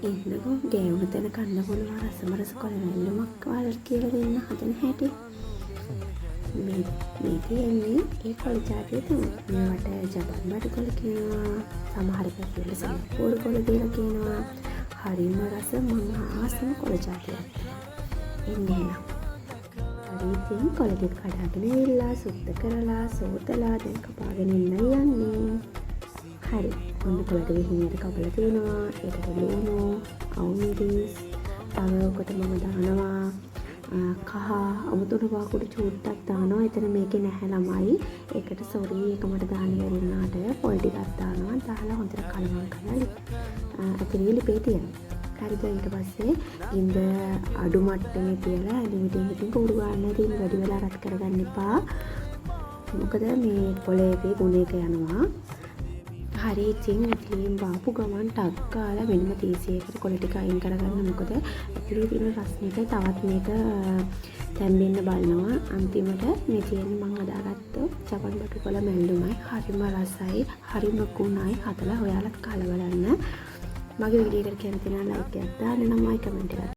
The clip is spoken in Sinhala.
එන්නකෝ ගෑවුණු තැන කන්න පුළුවන් රසමරස කොළ වැල්ලුමක් වලට කියලා දෙන්න හදන හැටි. මේ තියෙන්නේ ඒ කොළ ජාතිය තමයි. මේවට ජපන් බඩු කොළ කියනවා. සමහර පැතිවල සිංගප්පූරු කොළ කියලා කියනවා. හරිම රස මම ආසම කොළ ජාතියක්. එන්නේ එහෙනම්. හරි ඉතින් කොළ ටික කඩාගෙන ඉල්ලා සුද්ධ කරලා සෝතලා දැන් කපාගෙන ඉන්නයි යන්නේ. හරි. ඔන්න කොළට විහිංයට කපලා තියෙනවා. ඒකට ලුණු, අවුමිරිස්, තව ඔකට මම දානවා කහ අමුතුණු පාකුඩු චූට්ටක් දානවා. එතන මේකේ නැහැ ළමයි. ඒකට සෝරි ඒක මට දාන්න බැරි වුණාට පොල් ටිකක් දානවා. දාලා හොඳට කලවම් කරලා ඇතිරිලි ලිපේ තියනවා. හරිද? ඊට පස්සේ ඉඳ අඩු මට්ටමේ තියලා ලිමිටින් කුඩු ගන්න තියෙන වැඩි වෙලා රත් කරගන්න එපා. මොකද මේ පොළේදී ගුණ එක යනවා. හරි ඉතින් ඉතින් බාපු ගමන් ටක් ගාලා වෙනම තීසියකට කොළ ටික අයින් කරගන්න. මොකද ඇතුලේ තියෙන රසණයට තවත් මේක තැම්බෙන්න බලනවා. අන්තිමට මේ තියෙන මම හදාගත්ත ජපන් බටු කොළ මැල්ලුමයි හරිම රසයි හරිම කුණයි හදලා ඔයාලත් කාලා බලන්න. මගේ වීඩියෝ එකට කැමති නම් ලයික් එකක් දාන්න, නමයි කමෙන්ට් එකක්